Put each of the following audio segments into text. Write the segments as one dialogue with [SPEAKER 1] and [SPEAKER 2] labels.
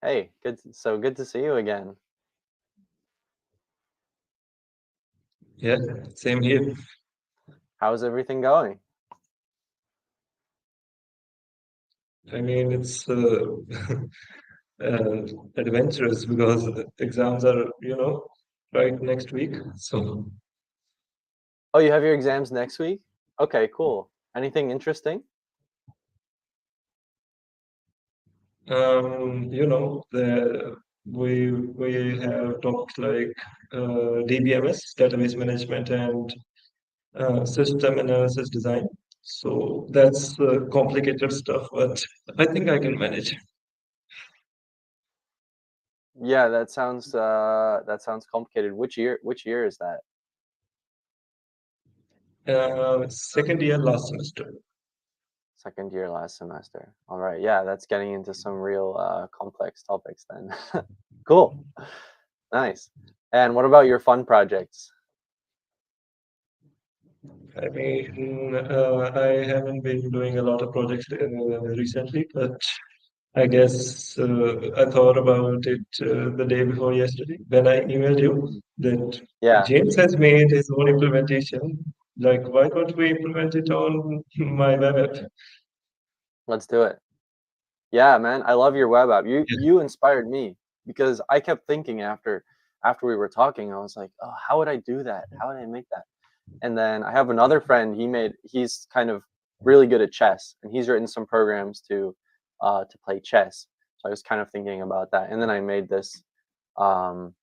[SPEAKER 1] Hey, good to see you again.
[SPEAKER 2] Yeah, same here.
[SPEAKER 1] How's everything going?
[SPEAKER 2] I mean, it's uh, adventurous because the exams are, right next week. So,
[SPEAKER 1] Oh, you have your exams next week? Okay, cool. Anything interesting?
[SPEAKER 2] we have talked like DBMS, database management, and system analysis design. So that's complicated stuff, but I think I can manage.
[SPEAKER 1] Yeah, that sounds complicated. Which year is that?
[SPEAKER 2] Second year last semester.
[SPEAKER 1] Second year last semester. All right. Yeah, that's getting into some real complex topics then. Cool. Nice. And what about your fun projects?
[SPEAKER 2] I mean, I haven't been doing a lot of projects recently, but I guess I thought about it the day before yesterday when I emailed you that
[SPEAKER 1] Yeah,
[SPEAKER 2] James has made his own implementation. Like, why don't we implement it on my web app?
[SPEAKER 1] let's do it. Yeah, man, I love your web app. You
[SPEAKER 2] Yeah.
[SPEAKER 1] you inspired me because I kept thinking after we were talking, I was like, "Oh, how would I do that? How would I make that?" And then I have another friend, he's kind of really good at chess and he's written some programs to play chess. So I was kind of thinking about that. Um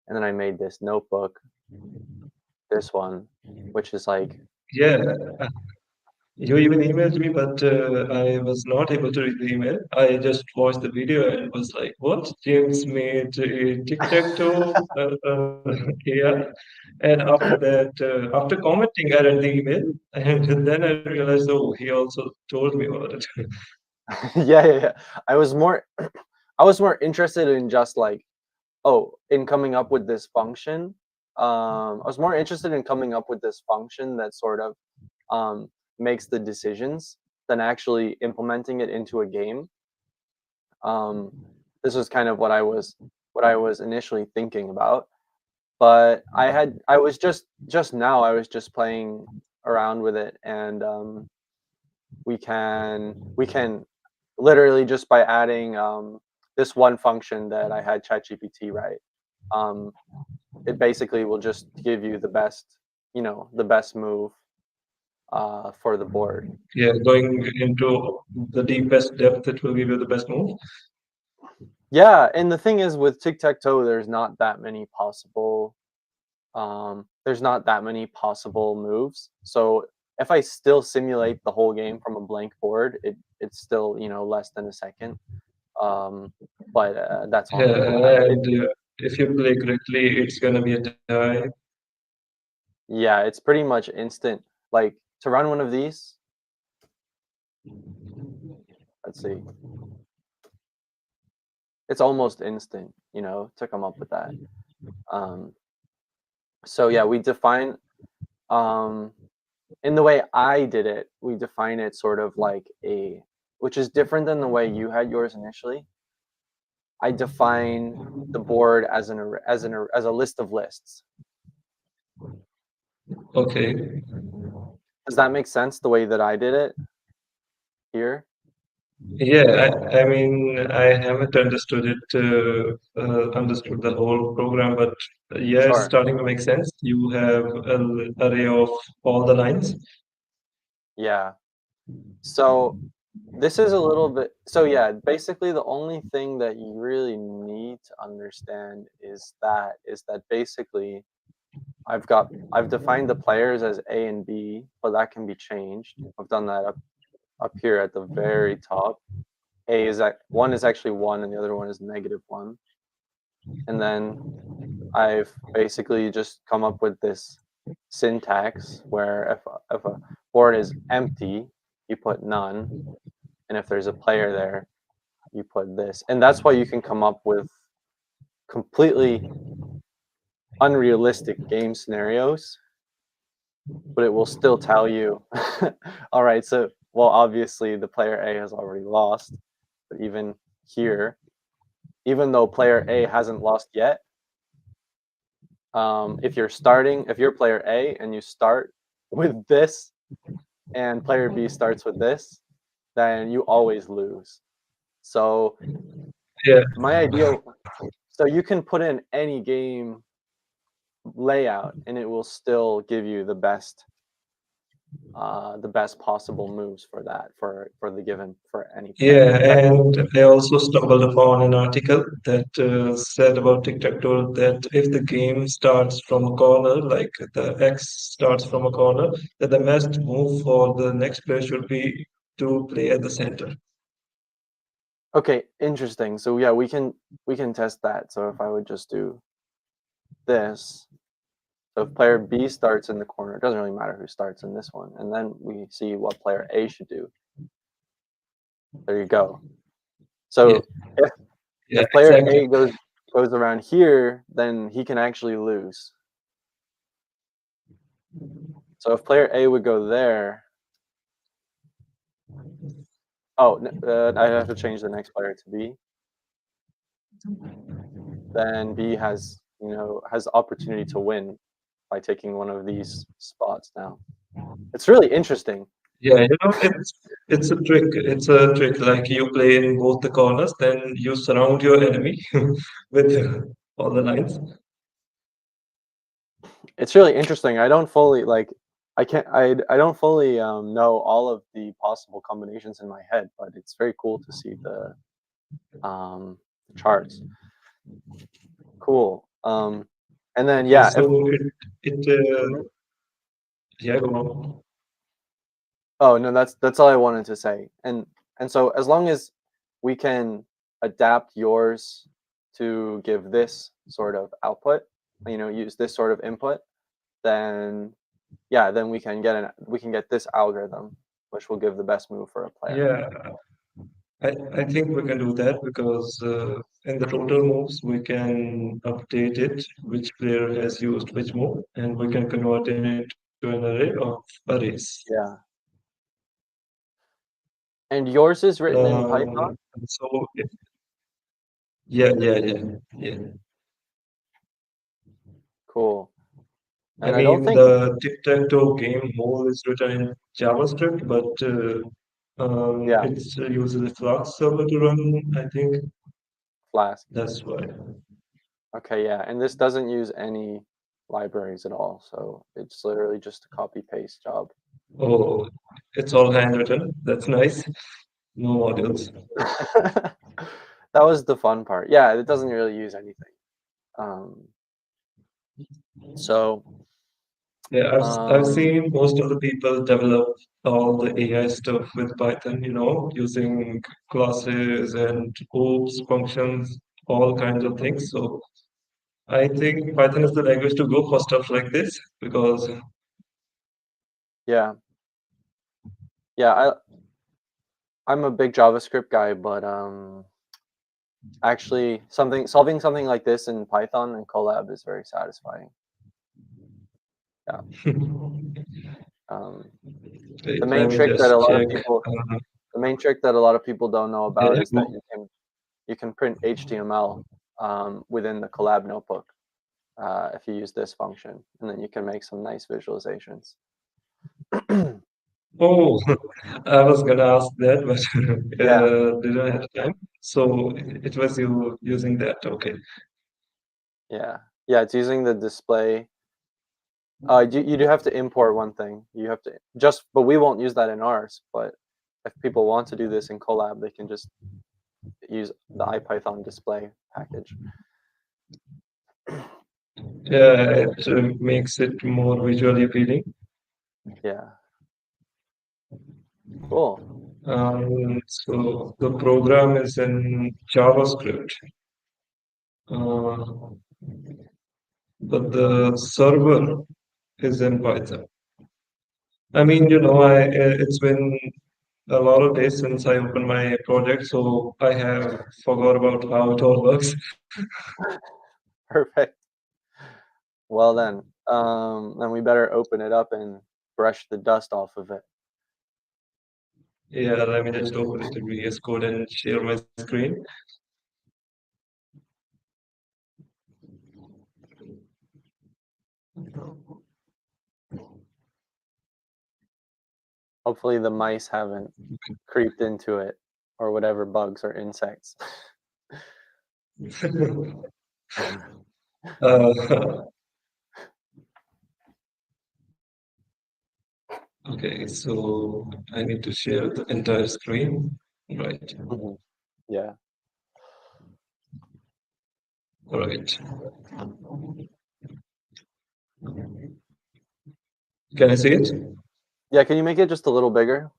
[SPEAKER 1] and then I made this notebook, this one, which is like
[SPEAKER 2] Yeah, you even emailed me, but I was not able to read the email. I just watched the video and was like, "What? James made a Tic Tac Toe?" Yeah. And after that, after commenting, I read the email, and then I realized, oh, he also told me about it.
[SPEAKER 1] yeah, yeah, yeah. I was more I was more interested in just like, oh, in coming up with this function. I was more interested in coming up with this function that sort of um, makes the decisions than actually implementing it into a game. Um, this was kind of what I was initially thinking about, but I was just now I was just playing around with it, and we can literally just by adding this one function that I had ChatGPT write. Um, it basically will just give you the best move for the board.
[SPEAKER 2] Yeah, going into the deepest depth, it will give you the best move.
[SPEAKER 1] Yeah, and the thing is with tic tac toe, there's not that many possible moves. So if I still simulate the whole game from a blank board, it's still less than a second. Um, but that's
[SPEAKER 2] Yeah,
[SPEAKER 1] on it.
[SPEAKER 2] and if you play correctly, it's gonna be a tie.
[SPEAKER 1] Yeah, it's pretty much instant. Like to run one of these, let's see, it's almost instant. To come up with that. Um, so yeah, we define um, in the way I did it, we define it sort of like which is different than the way you had yours initially. I define the board as a list of lists.
[SPEAKER 2] Okay.
[SPEAKER 1] Does that make sense the way that I did it here?
[SPEAKER 2] Yeah, I mean, I haven't understood the whole program, but yeah, it's
[SPEAKER 1] Sure.
[SPEAKER 2] starting to make sense. You have an array of all the lines.
[SPEAKER 1] Yeah. So this is a little bit so yeah, basically the only thing that you really need to understand is that basically I've defined the players as A and B, but that can be changed. I've done that up here at the very top. One is actually one and the other one is -1. And then I've basically just come up with this syntax where if a board is empty, you put none, and if there's a player there, you put this. And that's why you can come up with completely unrealistic game scenarios, but it will still tell you, all right, so well, obviously the player A has already lost. But even here, even though player A hasn't lost yet, if you're player A and you start with this, and player B starts with this, then you always lose. So
[SPEAKER 2] Yeah,
[SPEAKER 1] my ideal, so you can put in any game layout, and it will still give you the best possible moves for that for the given for any player.
[SPEAKER 2] yeah, and I also stumbled upon an article that said about tic-tac-toe that if the game starts from a corner, like the X starts from a corner, that the best move for the next player should be to play at the center.
[SPEAKER 1] Okay, interesting. So yeah, we can test that. So if I would just do this, so if player B starts in the corner, it doesn't really matter who starts in this one, and then we see what player A should do. There you go.
[SPEAKER 2] Yeah,
[SPEAKER 1] So if
[SPEAKER 2] yeah,
[SPEAKER 1] if player
[SPEAKER 2] exactly.
[SPEAKER 1] A goes around here, then he can actually lose. So if player A would go there, oh, I have to change the next player to B. Then B has opportunity to win by taking one of these spots now. It's really interesting.
[SPEAKER 2] Yeah, it's a trick. It's a trick. Like you play in both the corners, then you surround your enemy with all the lines.
[SPEAKER 1] It's really interesting. I don't fully like I don't fully know all of the possible combinations in my head, but it's very cool to see the charts. Cool. And then
[SPEAKER 2] Yeah,
[SPEAKER 1] yeah,
[SPEAKER 2] so
[SPEAKER 1] if
[SPEAKER 2] it
[SPEAKER 1] Mhm.
[SPEAKER 2] yeah, go on.
[SPEAKER 1] Oh, no, that's all I wanted to say. And so as long as we can adapt yours to give this sort of output, use this sort of input, then yeah, then we can get this algorithm, which will give the best move for a player.
[SPEAKER 2] Yeah, I think we can do that because in the total moves we can update it, which player has used which move, and we can convert it into an array of arrays.
[SPEAKER 1] Yeah. And yours is written in Python?
[SPEAKER 2] So yeah, yeah, yeah, yeah.
[SPEAKER 1] Cool.
[SPEAKER 2] I
[SPEAKER 1] And I don't
[SPEAKER 2] mean,
[SPEAKER 1] think
[SPEAKER 2] the tic-tac-toe game whole is written in JavaScript, but
[SPEAKER 1] yeah,
[SPEAKER 2] it uses a Flask server to run, I think.
[SPEAKER 1] Flask.
[SPEAKER 2] That's why.
[SPEAKER 1] Okay, yeah. And this doesn't use any libraries at all, so it's literally just a copy paste job.
[SPEAKER 2] Oh, it's all handwritten. That's nice. No modules.
[SPEAKER 1] That was the fun part. Yeah, it doesn't really use anything. Um, so,
[SPEAKER 2] Yeah, I've
[SPEAKER 1] um,
[SPEAKER 2] seen most of the people develop all the AI stuff with Python, using classes and hooks, functions, all kinds of things. So I think Python is the language to go for stuff like this because
[SPEAKER 1] yeah, yeah, I'm a big JavaScript guy, but actually solving something like this in Python and Colab is very satisfying. Yeah. Um, the
[SPEAKER 2] wait,
[SPEAKER 1] main
[SPEAKER 2] let me
[SPEAKER 1] trick that a
[SPEAKER 2] just
[SPEAKER 1] lot of
[SPEAKER 2] check.
[SPEAKER 1] people the main trick that a lot of people don't know
[SPEAKER 2] Yeah,
[SPEAKER 1] about
[SPEAKER 2] yeah,
[SPEAKER 1] is that you can print HTML within the Colab notebook if you use this function, and then you can make some nice visualizations.
[SPEAKER 2] oh, I was gonna ask that, but
[SPEAKER 1] Yeah,
[SPEAKER 2] didn't have time. So it was you using that. Okay.
[SPEAKER 1] yeah, yeah. It's using the display. You do have to import one thing. You have to but we won't use that in ours. But if people want to do this in Colab, they can just use the IPython display package.
[SPEAKER 2] Yeah, it makes it more visually appealing.
[SPEAKER 1] Yeah, cool.
[SPEAKER 2] So the program is in JavaScript, uh, but the server is in Python. I mean, it's been a lot of days since I opened my project, so I have forgot about how it all works.
[SPEAKER 1] Perfect. Well then we better open it up and brush the dust off of it.
[SPEAKER 2] Yeah, let me just open it in VS Code and share my screen.
[SPEAKER 1] Hopefully the mice haven't creeped into it or whatever bugs or insects.
[SPEAKER 2] Uh, okay, so I need to share the entire screen. Right.
[SPEAKER 1] Mhm. Yeah.
[SPEAKER 2] All right. Can I see it?
[SPEAKER 1] Yeah, can you make it just a little bigger?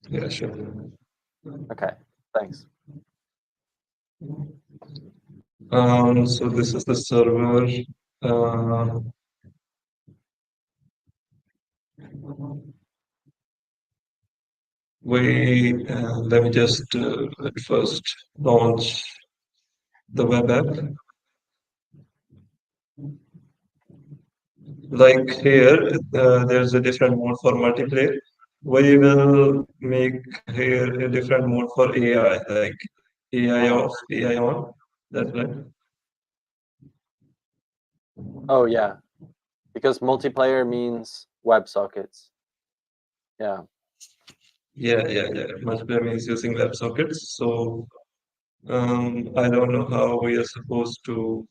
[SPEAKER 2] Yeah, sure.
[SPEAKER 1] Okay, thanks.
[SPEAKER 2] So this is the server. Uh, Let me just at first launch the web app. Like here, there's a different mode for multiplayer. We will make here a different mode for AI, like AI
[SPEAKER 1] Uh-huh.
[SPEAKER 2] off, AI on. That's right.
[SPEAKER 1] Oh yeah, because multiplayer means WebSockets. Yeah.
[SPEAKER 2] Yeah. Multiplayer means using WebSockets. So I don't know how we are supposed to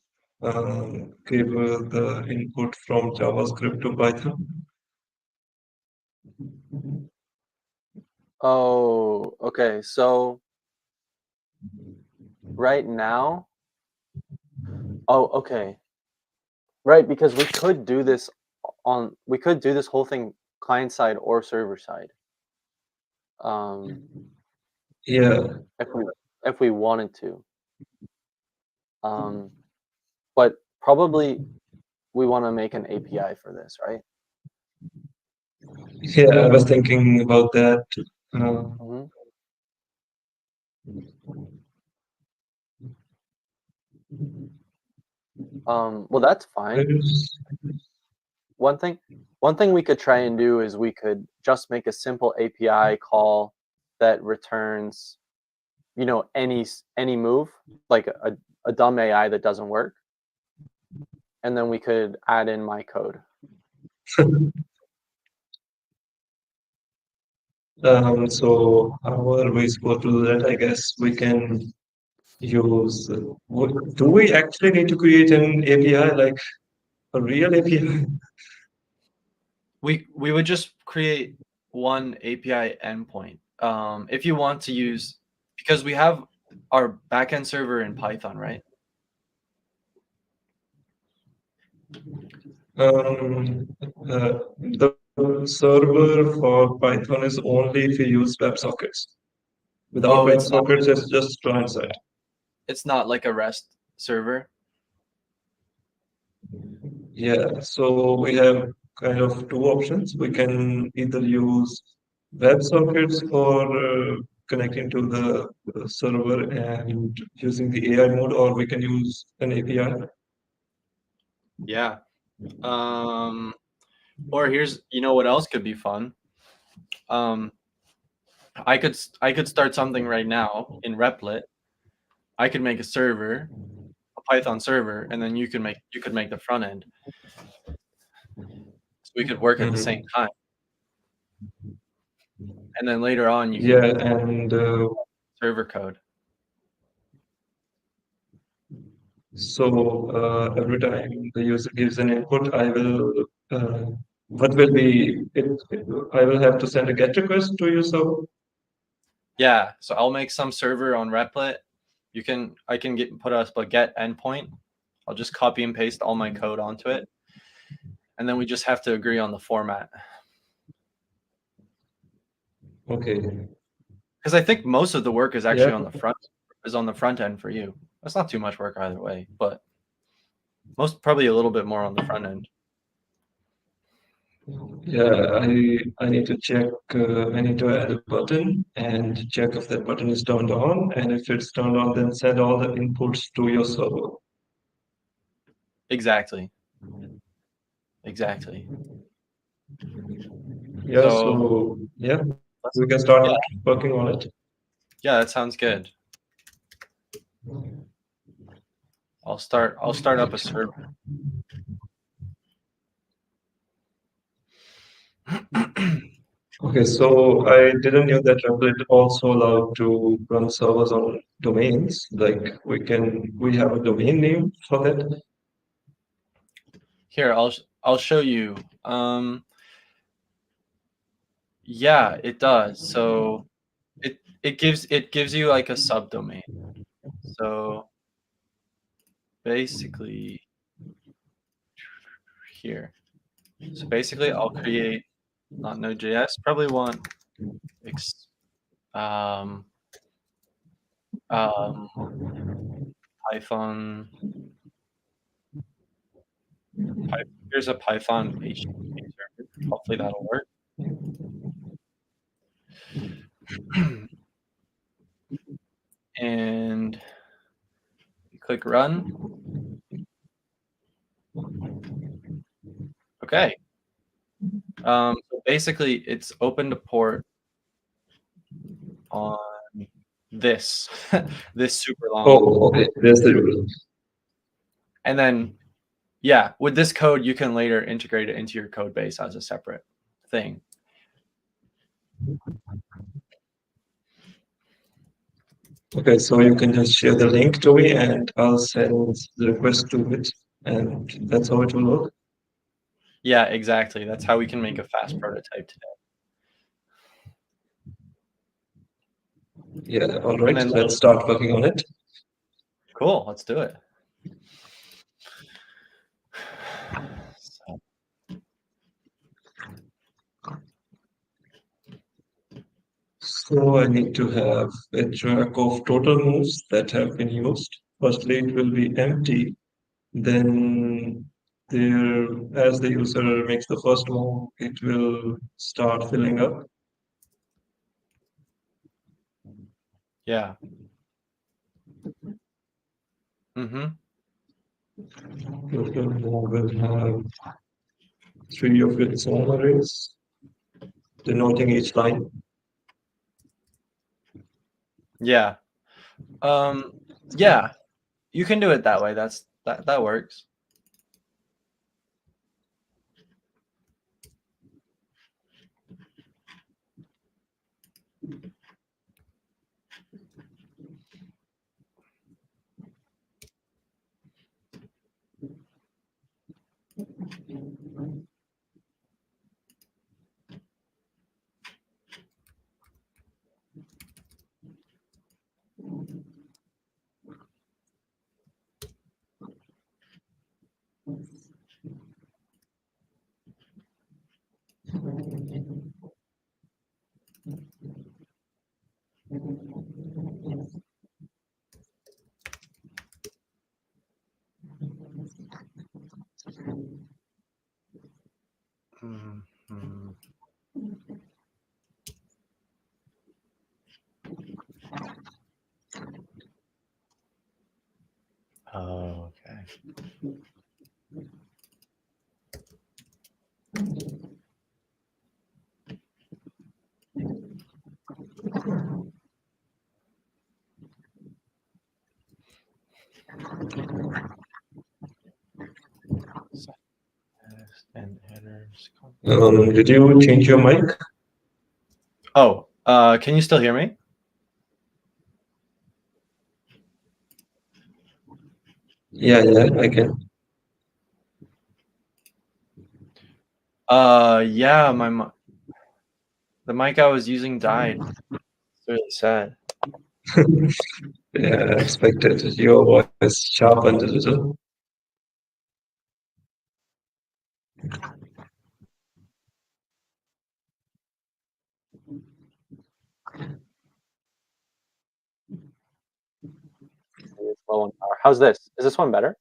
[SPEAKER 2] give the input from JavaScript to Python.
[SPEAKER 1] Oh, okay. So right now, oh, okay. Right, because we could do this whole thing client side or server side. Um,
[SPEAKER 2] Yeah,
[SPEAKER 1] if we wanted to. Um, but probably we want to make an API for this, right?
[SPEAKER 2] yeah, I was thinking about that. Uh,
[SPEAKER 1] Hmm. Well, that's fine.
[SPEAKER 2] there's-
[SPEAKER 1] One thing, one thing we could try and do is we could just make a simple API call that returns, any move, like a dumb AI that doesn't work, and then we could add in my code.
[SPEAKER 2] so how are we supposed to do that? I guess we can use. Do we actually need to create an API, like a real API?
[SPEAKER 1] We would just create one API endpoint. If you want to use, because we have our backend server in Python, right?
[SPEAKER 2] The server for Python is only if you use WebSockets. Without
[SPEAKER 1] Oh,
[SPEAKER 2] WebSockets, it's just client side.
[SPEAKER 1] it's not like a REST server.
[SPEAKER 2] Yeah, so we have kind of two options. We can either use WebSockets or connecting to the server and using the AI mode, or we can use an API.
[SPEAKER 1] Yeah. Or here's, what else could be fun? Um, I could start something right now in Replit. I could make a server, a Python server, and then you could make the front end. So we could work at the same
[SPEAKER 2] Mhm.
[SPEAKER 1] time. And then later on you
[SPEAKER 2] Yeah,
[SPEAKER 1] can
[SPEAKER 2] and
[SPEAKER 1] server code.
[SPEAKER 2] so every time the user gives an input, I will what will be I will have to send a GET request to you. So
[SPEAKER 1] Yeah, so I'll make some server on Replit. I can put us a get endpoint. I'll just copy and paste all my code onto it, and then we just have to agree on the format.
[SPEAKER 2] okay,
[SPEAKER 1] Because I think most of the work is
[SPEAKER 2] yeah,
[SPEAKER 1] actually on the front end for you. That's not too much work either way, but probably a little bit more on the front end.
[SPEAKER 2] yeah. I need to check. I need to add a button and check if that button is turned on, and if it's turned on, then send all the inputs to your server.
[SPEAKER 1] Exactly. Exactly.
[SPEAKER 2] Yeah,
[SPEAKER 1] So
[SPEAKER 2] so yeah,
[SPEAKER 1] let's,
[SPEAKER 2] we can
[SPEAKER 1] yeah,
[SPEAKER 2] start working on it.
[SPEAKER 1] yeah, that sounds good. I'll start up a server.
[SPEAKER 2] Okay, so I didn't know that Replit also allowed to run servers on domains. Like we have a domain name for that.
[SPEAKER 1] Here, I'll show you. Yeah, it does. So it gives you like a subdomain. So basically here. So basically I'll create not Node.js, probably want ex, um, um, Python. Here's a Python HTTP server. Hopefully that'll work. And click run. Okay. So basically, it's opened a port on this this super long,
[SPEAKER 2] Oh, okay. There's the rule.
[SPEAKER 1] and then yeah, with this code, you can later integrate it into your code base as a separate thing.
[SPEAKER 2] Okay, so you can just share the link to me and I'll send the request to it, and that's how it will work.
[SPEAKER 1] Yeah, exactly. That's how we can make a fast prototype today.
[SPEAKER 2] Yeah, all
[SPEAKER 1] And
[SPEAKER 2] right,
[SPEAKER 1] then
[SPEAKER 2] let's start working on it.
[SPEAKER 1] cool, let's do it. So,
[SPEAKER 2] So I need to have a track of total moves that have been used. Firstly, it will be empty. Then there, as the user makes the first move, it will start filling up.
[SPEAKER 1] yeah. Mm-hmm.
[SPEAKER 2] Total move will have three of its own arrays, denoting each line.
[SPEAKER 1] Yeah. Yeah. You can do it that way. That works. Mhm. Oh, okay. So, and headers.
[SPEAKER 2] Did you change your mic?
[SPEAKER 1] Oh, can you still hear me?
[SPEAKER 2] Yeah, yeah, I can.
[SPEAKER 1] Yeah, the mic I was using died. It's really sad.
[SPEAKER 2] Yeah, expected. Your voice sharpened a little.
[SPEAKER 1] It's low on power. How's this? Is this one better?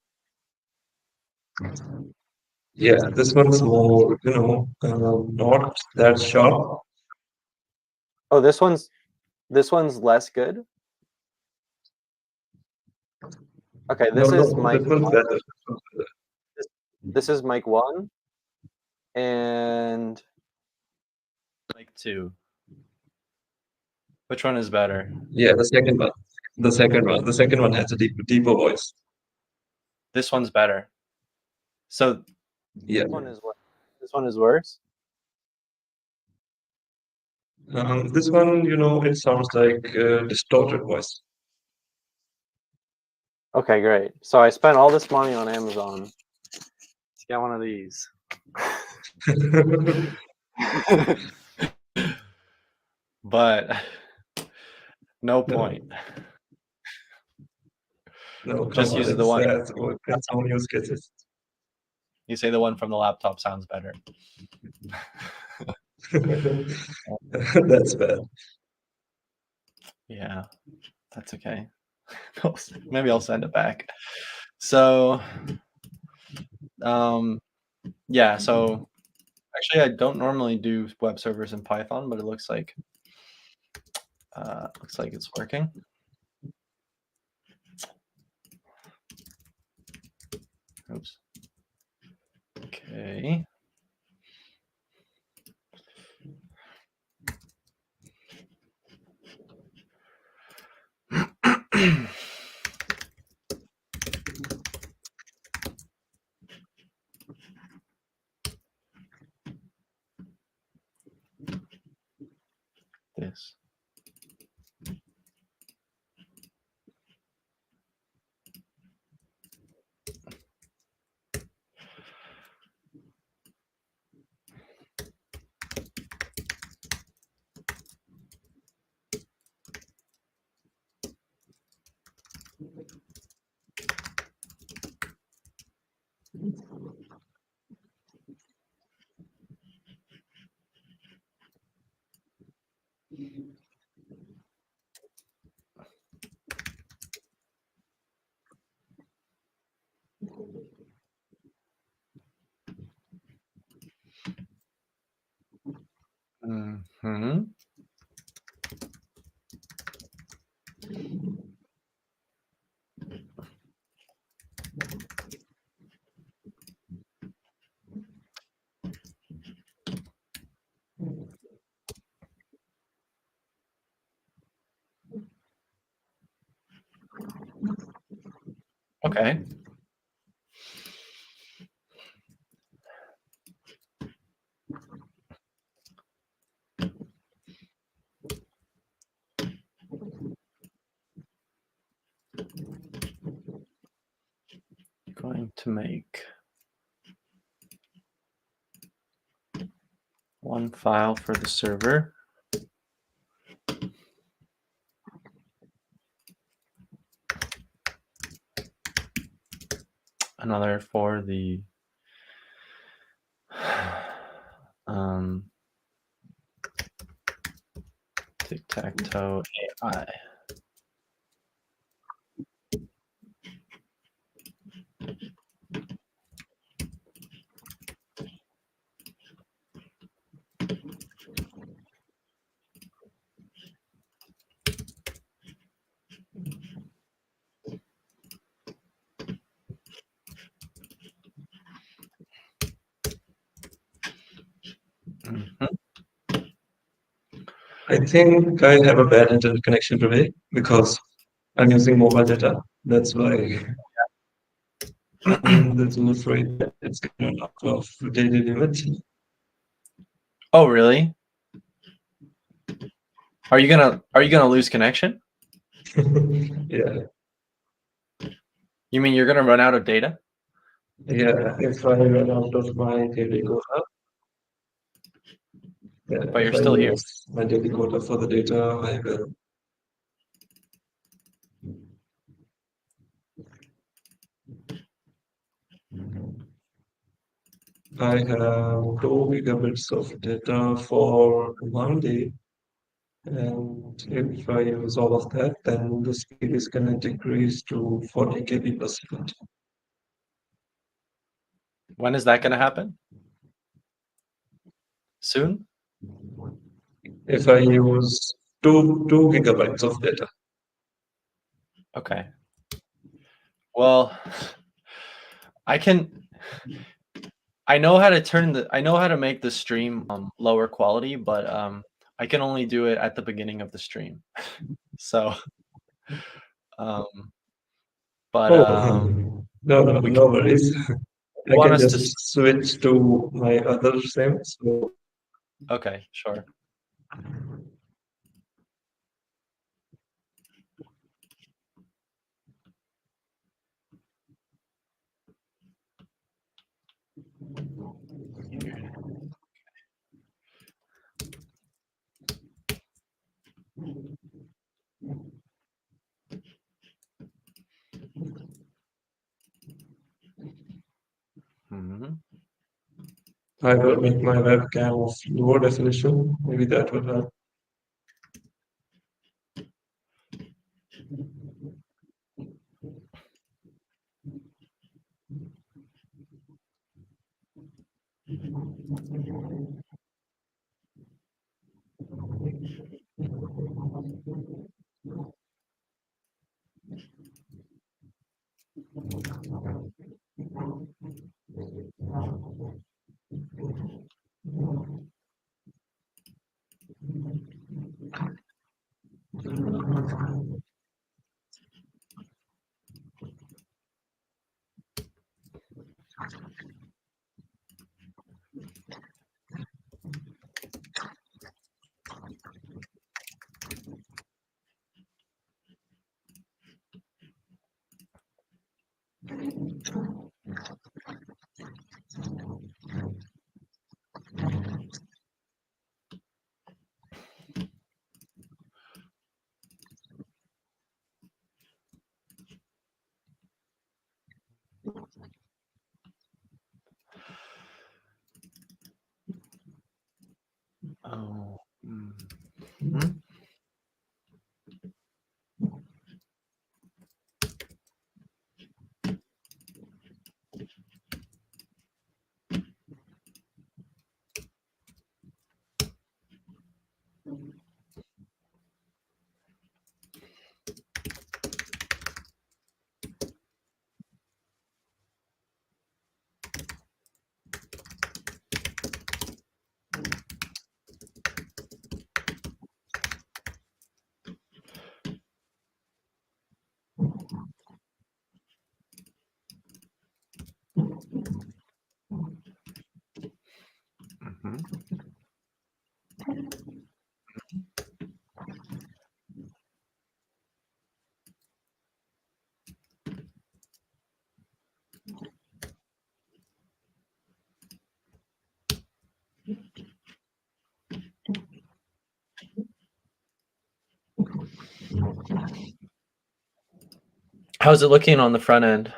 [SPEAKER 2] Yeah, this one's more, not that sharp.
[SPEAKER 1] Oh, this one's less good. Okay,
[SPEAKER 2] No,
[SPEAKER 1] this is
[SPEAKER 2] no,
[SPEAKER 1] mic.
[SPEAKER 2] this one's better.
[SPEAKER 1] This, this is mic one. and like 2. Which one is better?
[SPEAKER 2] Yeah, the second one. The second one. The second one has a deeper voice.
[SPEAKER 1] This one's better. So
[SPEAKER 2] Yeah.
[SPEAKER 1] this one is what? This one is worse?
[SPEAKER 2] This one, it sounds like a distorted voice.
[SPEAKER 1] Okay, great. So I spent all this money on Amazon to get one of these. But no
[SPEAKER 2] No,
[SPEAKER 1] point.
[SPEAKER 2] no, come
[SPEAKER 1] Just
[SPEAKER 2] on.
[SPEAKER 1] use the
[SPEAKER 2] It's
[SPEAKER 1] one.
[SPEAKER 2] it's on use cases.
[SPEAKER 1] You say the one from the laptop sounds better.
[SPEAKER 2] That's bad.
[SPEAKER 1] Yeah, that's okay. Maybe I'll send it back. So, yeah. So actually, I don't normally do web servers in Python, but it looks like it's working. Oops. Okay. This. Hmm. Okay. Going to make one file for the server, another for the Tic Tac Toe AI. Mhm.
[SPEAKER 2] I think I have a bad internet connection today because I'm using mobile data. That's why I'm a little afraid that it's going to knock off daily limit.
[SPEAKER 1] Oh, really? Are you gonna lose connection?
[SPEAKER 2] Yeah,
[SPEAKER 1] You mean you're gonna run out of data?
[SPEAKER 2] yeah. If I run out of my daily quota, yeah,
[SPEAKER 1] But you're
[SPEAKER 2] if I
[SPEAKER 1] still here.
[SPEAKER 2] use my daily quota for the data, I will. I have 2 gigabits of data for 1 day, and if I use all of that, then the speed is gonna decrease to 40 kb per second.
[SPEAKER 1] When is that gonna happen? Soon?
[SPEAKER 2] If I use two gigabytes of data.
[SPEAKER 1] Okay. Well, I can I know how to make the stream, lower quality, but, I can only do it at the beginning of the stream. So, um, but,
[SPEAKER 2] Oh,
[SPEAKER 1] we
[SPEAKER 2] no worries. I
[SPEAKER 1] want
[SPEAKER 2] can
[SPEAKER 1] us to
[SPEAKER 2] just
[SPEAKER 1] s
[SPEAKER 2] switch to my other sim. So
[SPEAKER 1] okay, sure. Mhm.
[SPEAKER 2] I will make my webcam of lower definition. Maybe that will help.
[SPEAKER 1] Oh, mhm. Mhm. How's it looking on the front end?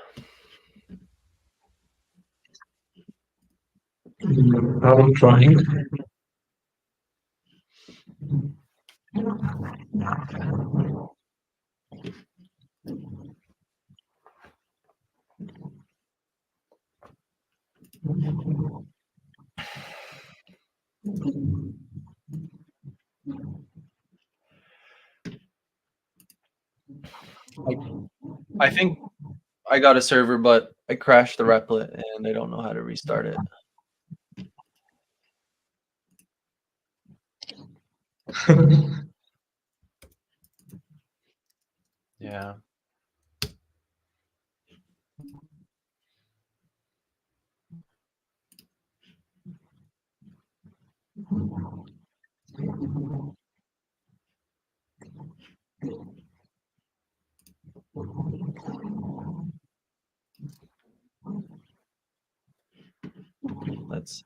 [SPEAKER 2] I'm trying.
[SPEAKER 1] I I think I got a server, but I crashed the replit, and I don't know how to restart it. Yeah. Let's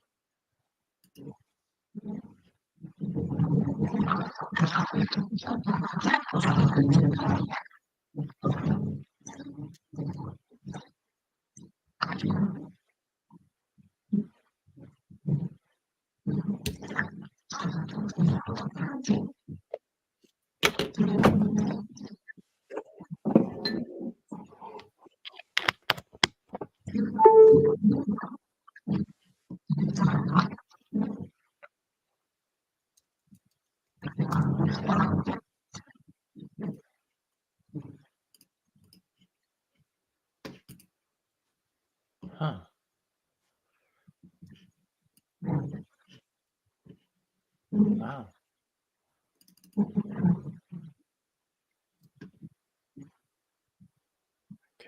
[SPEAKER 1] huh.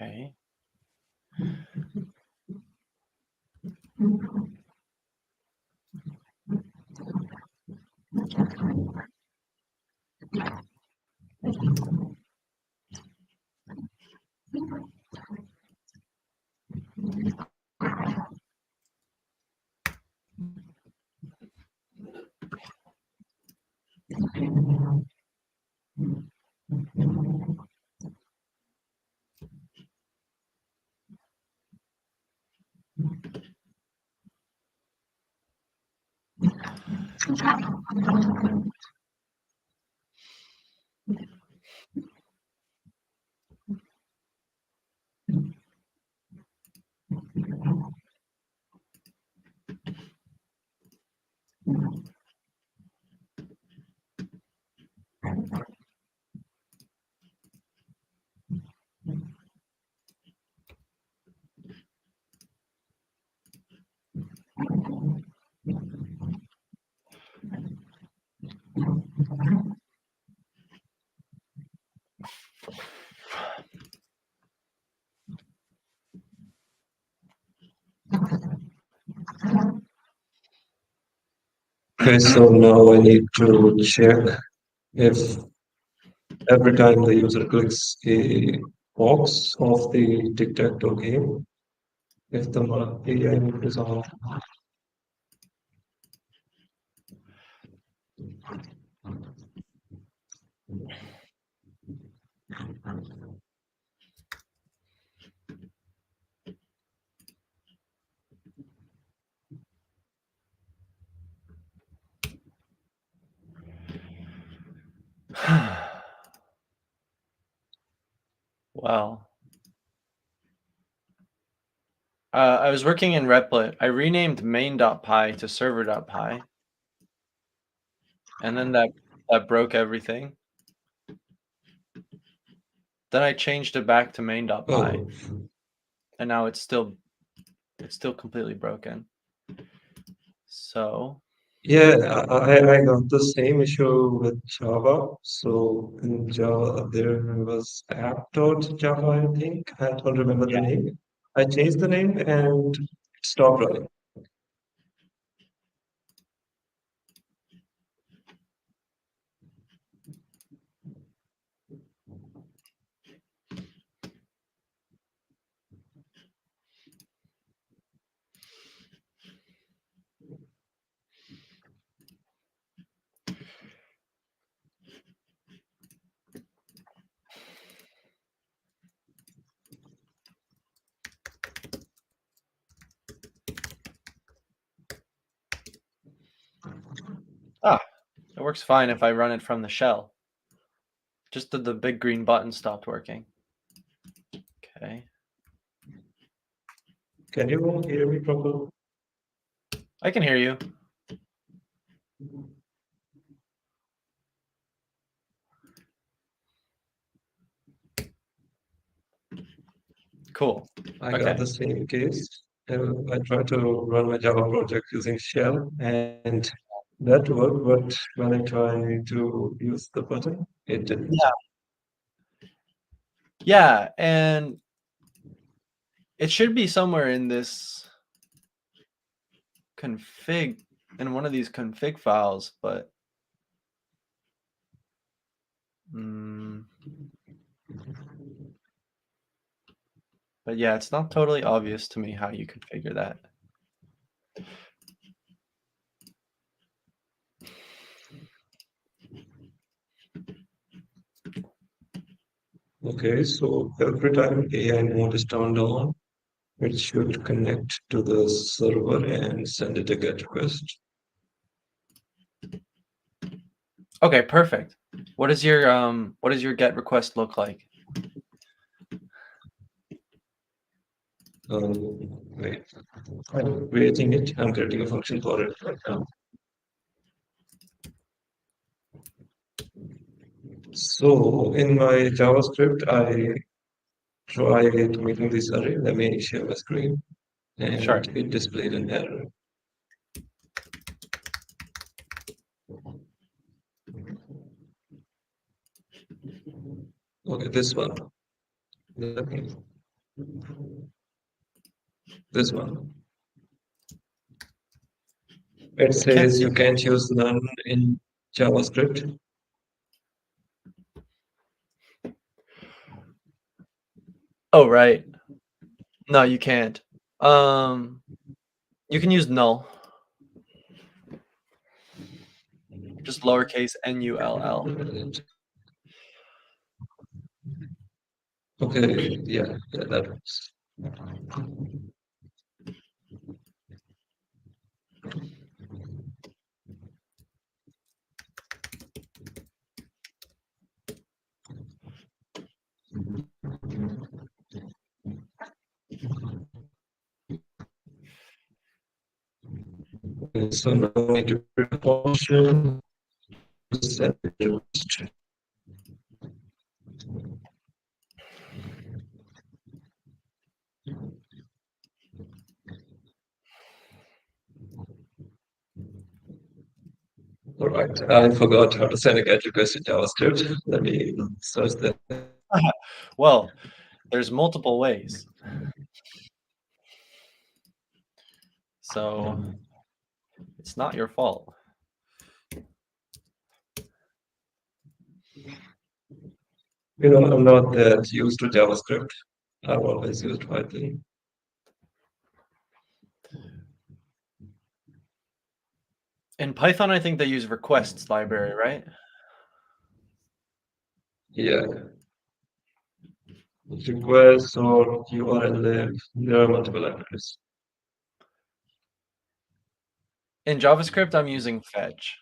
[SPEAKER 1] Okay.
[SPEAKER 2] Okay, so now I need to check if every time the user clicks a box of the tic-tac-toe game, if the AI mode is on.
[SPEAKER 1] Well, I was working in Replit. I renamed main.py to server.py, and then that broke everything. Then I changed it back to main.py,
[SPEAKER 2] Oh,
[SPEAKER 1] and now it's still completely broken. So
[SPEAKER 2] yeah, I got the same issue with Java. So in Java, there was app.java, I think. I don't remember the
[SPEAKER 1] yeah.
[SPEAKER 2] name. I changed the name and it stopped running.
[SPEAKER 1] Ah, it works fine if I run it from the shell. Just the big green button stopped working. Okay.
[SPEAKER 2] Can you hear me properly?
[SPEAKER 1] I can hear you. Cool.
[SPEAKER 2] I got
[SPEAKER 1] Okay.
[SPEAKER 2] the same case. I tried to run my Java project using shell and that worked, but when I tried to use the button, it didn't.
[SPEAKER 1] Yeah. Yeah, and it should be somewhere in this config, in one of these config files, but mm, but yeah, it's not totally obvious to me how you configure that.
[SPEAKER 2] Okay, so every time AI mode is turned on, it should connect to the server and send it a GET request.
[SPEAKER 1] Okay, perfect. What does your get request look like?
[SPEAKER 2] Wait, I'm creating it. I'm creating a function for it right now. So in my JavaScript, I tried making this array. Let me share my screen,
[SPEAKER 1] Sure.
[SPEAKER 2] and it displayed an error. Okay, this one. Let me This one. It
[SPEAKER 1] I can't
[SPEAKER 2] says
[SPEAKER 1] see.
[SPEAKER 2] you can't use none in JavaScript.
[SPEAKER 1] Oh, right. No, you can't. Um, you can use null, just lowercase null.
[SPEAKER 2] Okay, yeah, that works. Okay, so now I need to create a function to set the request. All right, I forgot how to send a GET request in JavaScript. Let me search that.
[SPEAKER 1] Well, there's multiple ways. So it's not your fault.
[SPEAKER 2] You know, I'm not that used to JavaScript. I've always used Python.
[SPEAKER 1] In Python, I think they use requests library, right?
[SPEAKER 2] Yeah, request or URL lib. There are multiple libraries.
[SPEAKER 1] In JavaScript, I'm using fetch.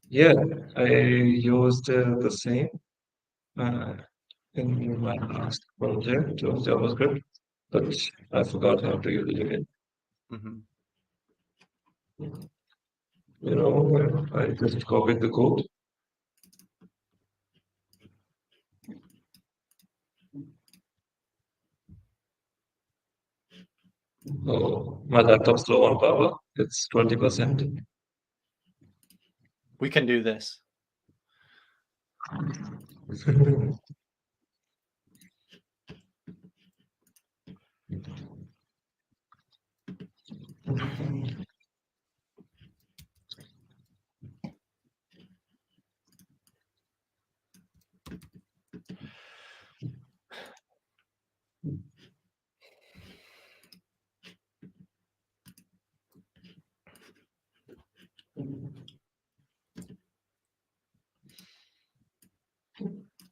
[SPEAKER 2] Yeah, I used the same uh, in my last project of JavaScript, but I forgot how to use it again.
[SPEAKER 1] Mhm.
[SPEAKER 2] You know, I just copied the code. Oh, my laptop's low on power. It's 20%.
[SPEAKER 1] We can do this.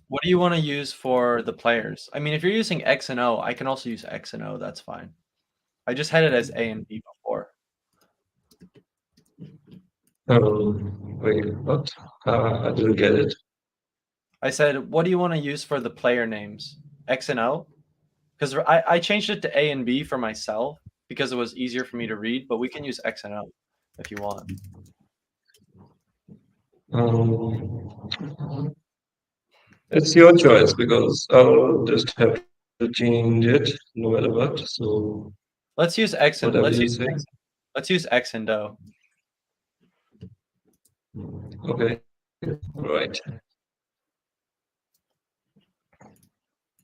[SPEAKER 1] What do you want to use for the players? I mean, if you're using X and O, I can also use X and O. That's fine. I just had it as A and B before.
[SPEAKER 2] Wait, what? I didn't get it.
[SPEAKER 1] I said, what do you want to use for the player names? X and O? Because I changed it to A and B for myself because it was easier for me to read, but we can use X and O if you want.
[SPEAKER 2] It's your choice because I'll just have to change it no matter what. So
[SPEAKER 1] Let's use X and
[SPEAKER 2] whatever you say.
[SPEAKER 1] let's use X and O.
[SPEAKER 2] Okay, right.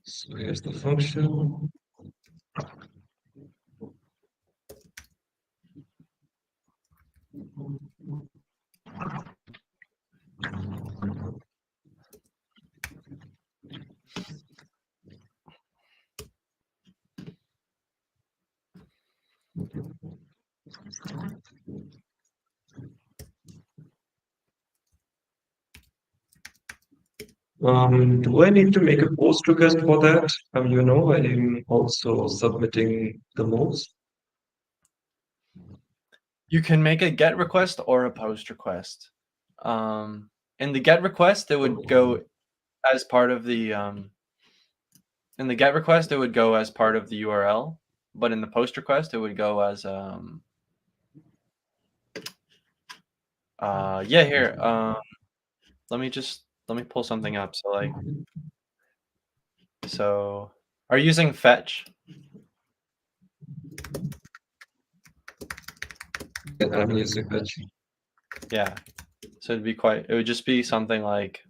[SPEAKER 2] So here's the function. Do I need to make a post request for that? You know, I'm also submitting the modes.
[SPEAKER 1] You can make a GET request or a POST request. In the GET request, it would go as part of the in the GET request, it would go as part of the URL, but in the POST request, it would go as yeah, here. Let me pull something up. So are you using fetch?
[SPEAKER 2] And I'm using that.
[SPEAKER 1] Yeah. So it would just be something like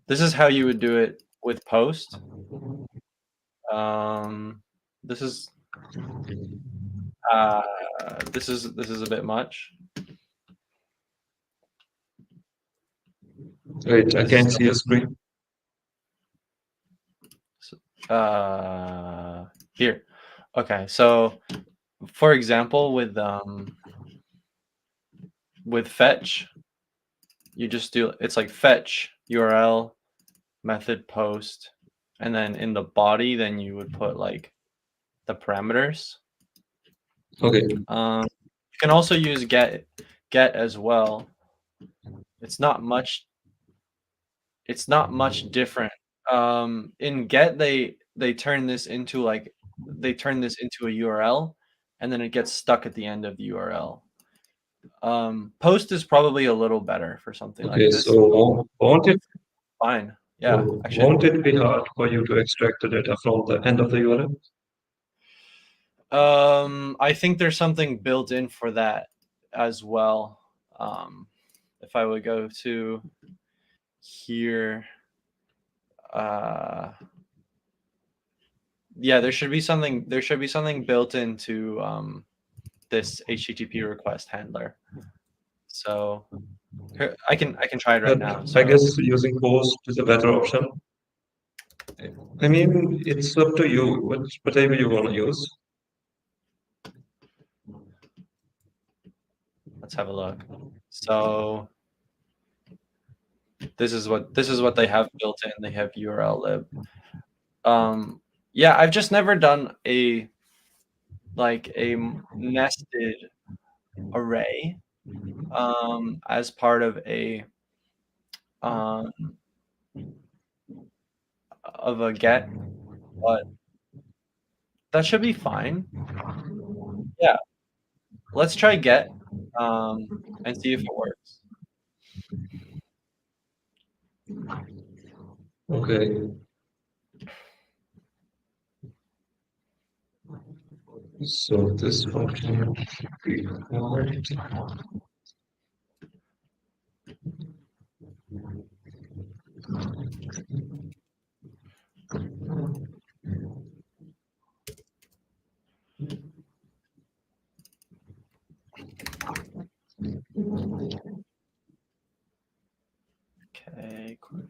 [SPEAKER 1] this is how you would do it with post. This is uh, this is a bit much.
[SPEAKER 2] Wait, I can't see a screen.
[SPEAKER 1] Here. Okay, so for example, with fetch, you just do it's like fetch URL method post, and then in the body, then you would put like the parameters.
[SPEAKER 2] Okay.
[SPEAKER 1] You can also use get as well. It's not much. It's not much different. In get, they turn this into like a URL, and then it gets stuck at the end of the URL. Post is probably a little better for something like
[SPEAKER 2] Okay,
[SPEAKER 1] this.
[SPEAKER 2] so won't it
[SPEAKER 1] Fine. Yeah, actually.
[SPEAKER 2] won't it be hard for you to extract the data from the end of the URL?
[SPEAKER 1] I think there's something built in for that as well. If I would go to here, yeah, there should be something. There should be something built into this HTTP request handler. So here, I can try it right
[SPEAKER 2] But
[SPEAKER 1] now.
[SPEAKER 2] I
[SPEAKER 1] So
[SPEAKER 2] guess using post is a better option. I mean, it's up to you, whatever you want to use.
[SPEAKER 1] let's have a look. So this is what they have built in. They have URL lib. Yeah, I've just never done a nested array as part um, of a get, but that should be fine. Yeah, let's try get and see if it works.
[SPEAKER 2] Okay. So this function should be called.
[SPEAKER 1] Okay, quick.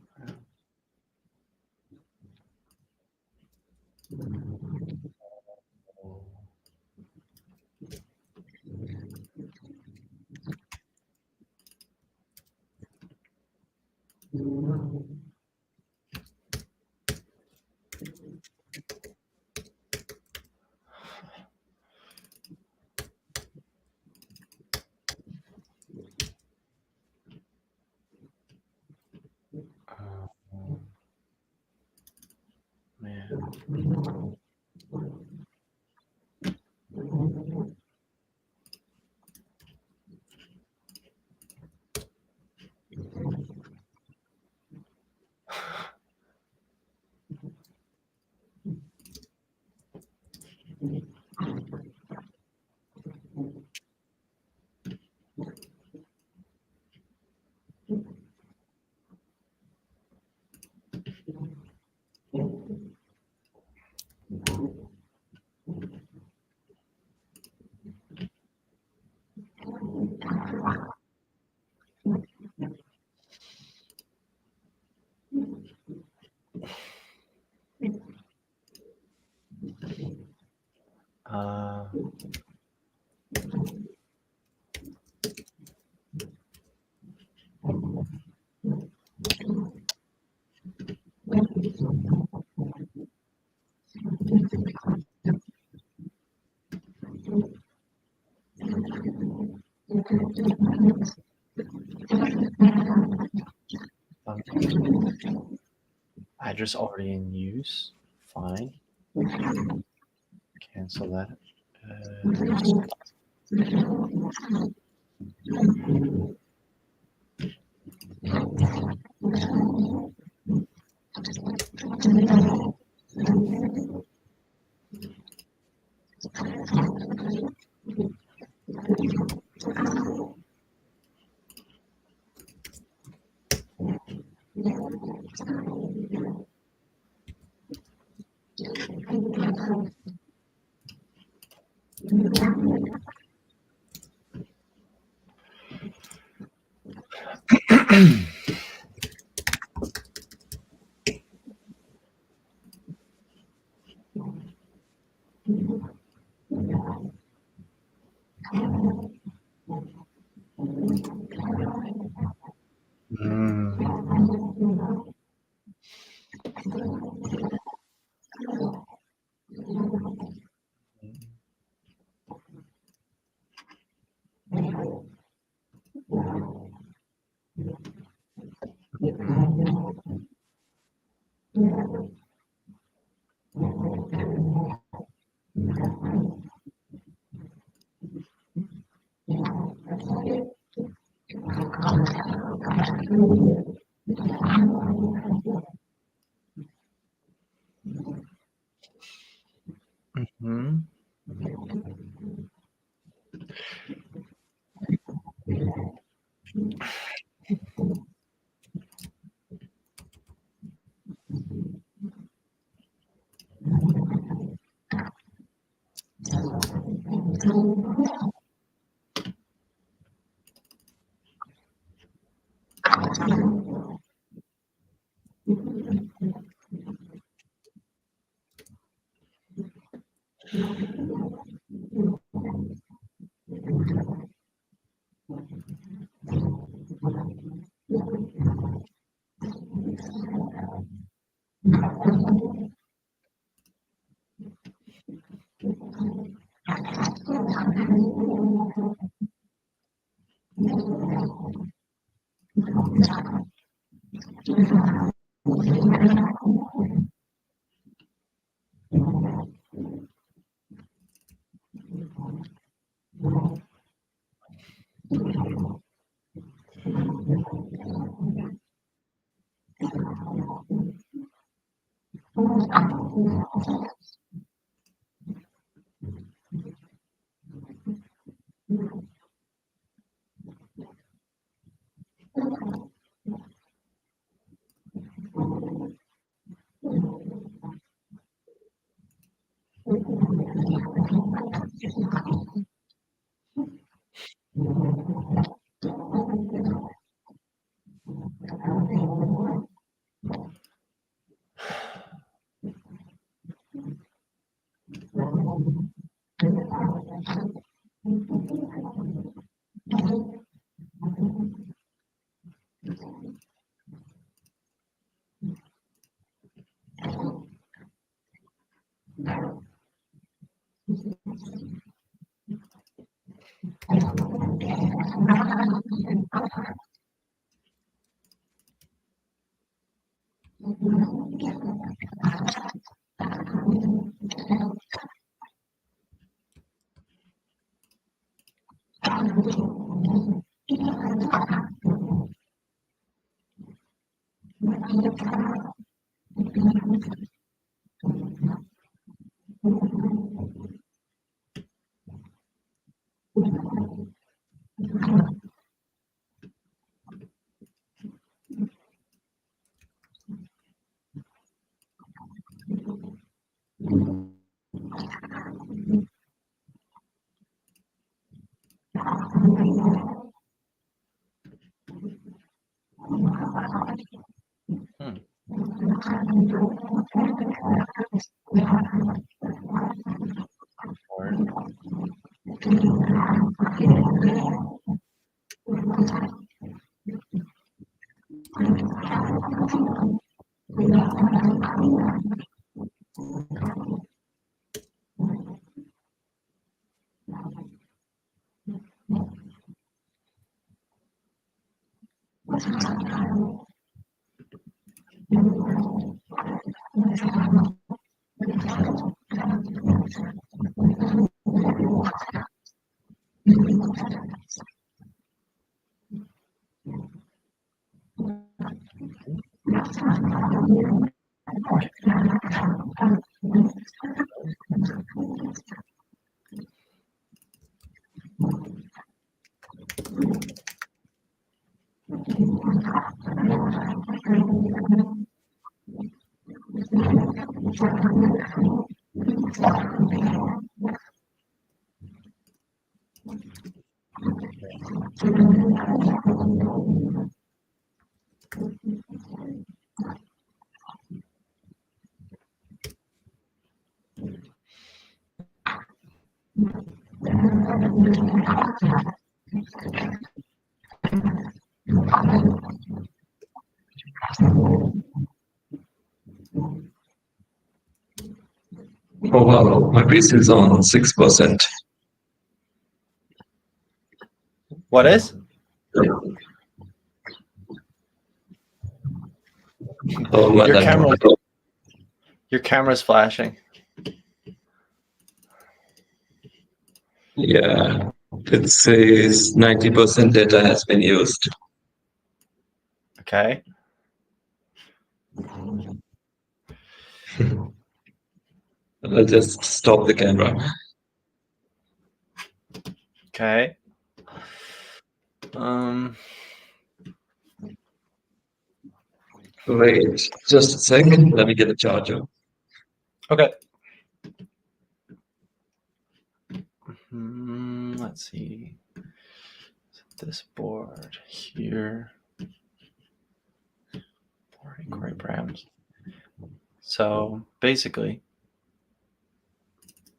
[SPEAKER 1] Oh, man. Uh, um, address already in use. Fine. Cancel that.
[SPEAKER 3] Mhm. Hmm. Or
[SPEAKER 2] Oh wow, my PC is on 6%.
[SPEAKER 1] What is?
[SPEAKER 2] Oh my
[SPEAKER 1] Your
[SPEAKER 2] God.
[SPEAKER 1] camera. Your camera's flashing.
[SPEAKER 2] Yeah, it says 90% data has been used.
[SPEAKER 1] Okay.
[SPEAKER 2] I'll just stop the camera.
[SPEAKER 1] Okay.
[SPEAKER 2] Wait, just a second. Let me get the charger.
[SPEAKER 1] Okay. Let's see. This board here. Board inquiry params. So basically,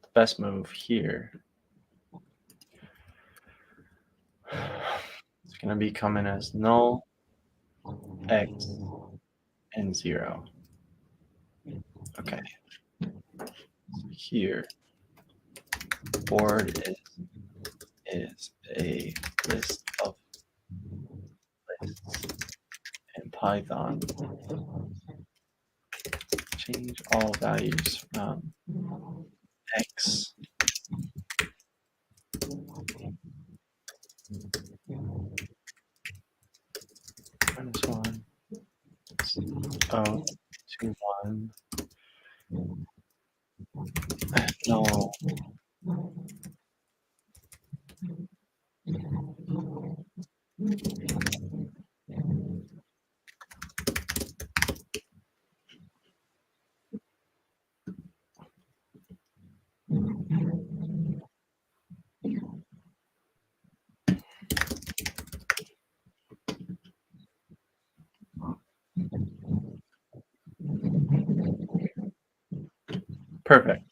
[SPEAKER 1] the best move here is going to be coming as null, x, and 0. Okay. So here, board is a list of lists in Python. Change all values from x minus 1 to 1. No. Perfect.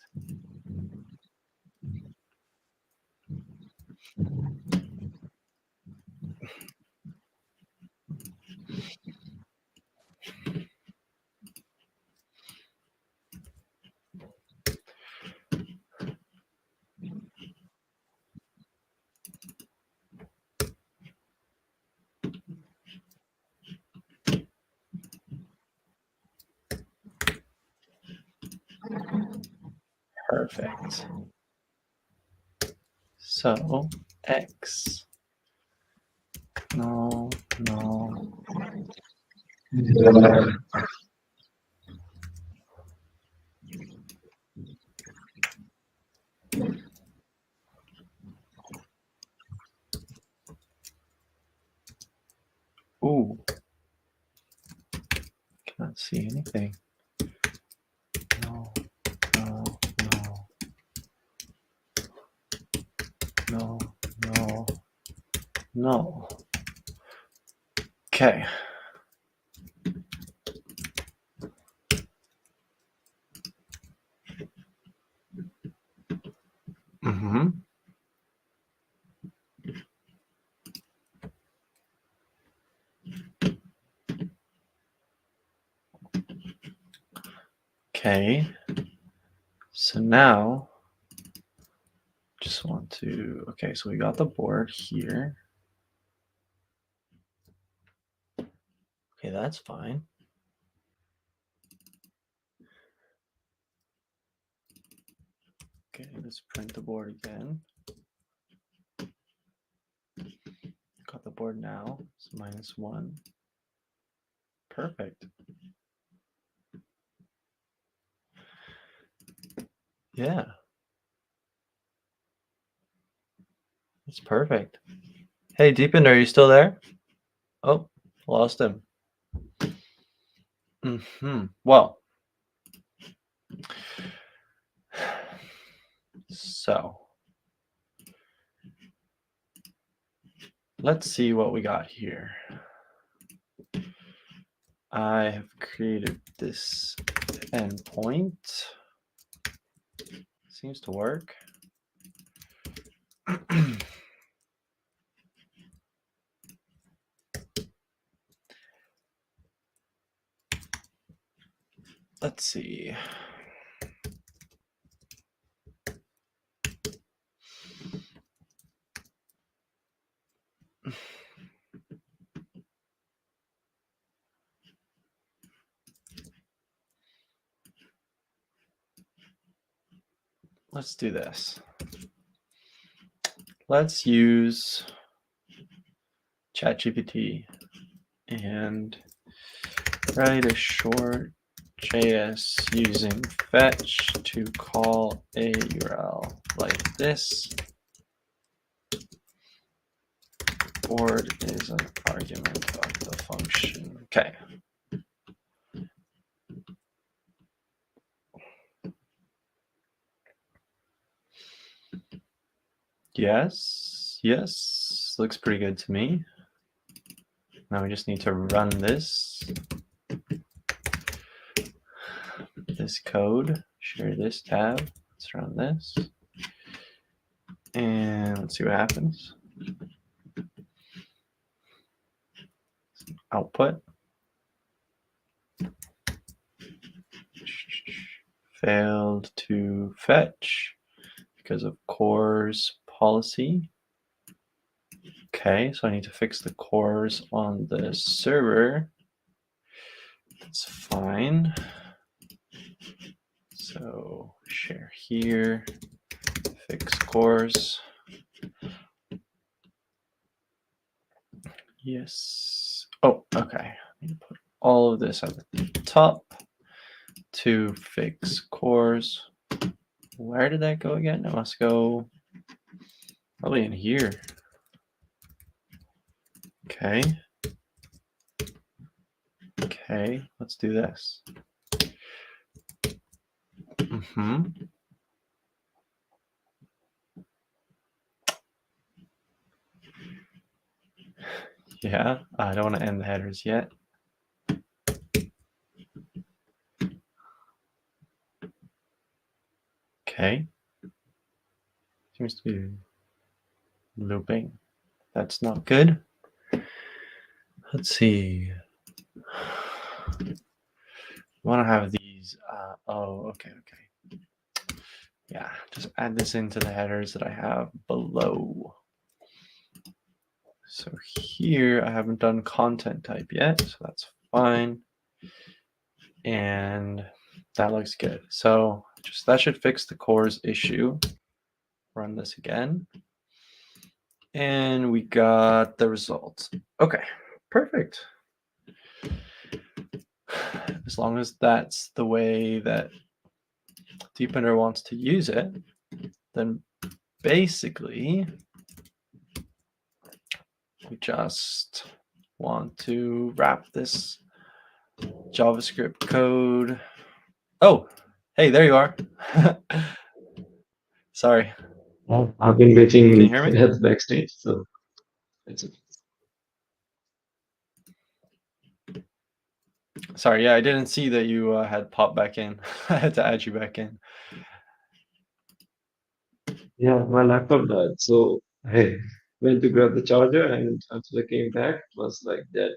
[SPEAKER 1] Perfect. So x. No. Ooh. Cannot see anything. No. No. Okay. Okay. So now, just want to, okay, so we got the board here. Okay, that's fine. Okay, let's print the board again. Got the board now. It's -1. Perfect. Yeah. That's perfect. Hey, Deepan, are you still there? Oh, lost him. Well, So let's see what we got here. I have created this endpoint. Seems to work. Let's see. Let's do this. Let's use ChatGPT and write a short JS using fetch to call a URL like this. Board is an argument of the function. Okay. Yes, looks pretty good to me. Now we just need to run this code, share this tab. Let's run this. And let's see what happens. Output. Failed to fetch because of CORS policy. Okay, so I need to fix the CORS on the server. That's fine. So share here, fix CORS. Yes. Oh, okay. I need to put all of this at the top to fix CORS. Where did that go again? It must go probably in here. Okay. Okay, let's do this. Yeah, I don't want to end the headers yet. Okay. Seems to be looping. That's not good. Let's see. We want to have these. Oh, okay. Yeah, just add this into the headers that I have below. So here I haven't done content type yet, so that's fine. And that looks good. So just that should fix the CORS issue. Run this again. And we got the results. Okay, perfect. As long as that's the way that Deepender wants to use it, then basically we just want to wrap this JavaScript code. Oh, hey, there you are. Sorry.
[SPEAKER 2] I've been
[SPEAKER 1] Can you
[SPEAKER 2] waiting
[SPEAKER 1] hear me?
[SPEAKER 2] at the backstage, so it's okay.
[SPEAKER 1] Sorry, yeah, I didn't see that you had popped back in. I had to add you back in.
[SPEAKER 2] Yeah, my laptop died, so I went to grab the charger, and after I came back, it was like dead.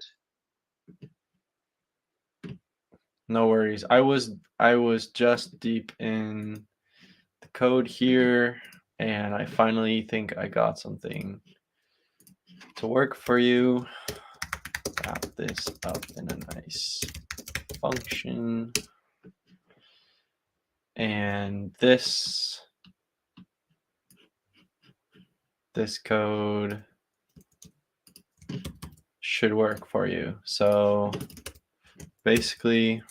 [SPEAKER 1] No worries. I was just deep in the code here, and I finally think I got something to work for you. Wrap this up in a nice function. And this code should work for you. So basically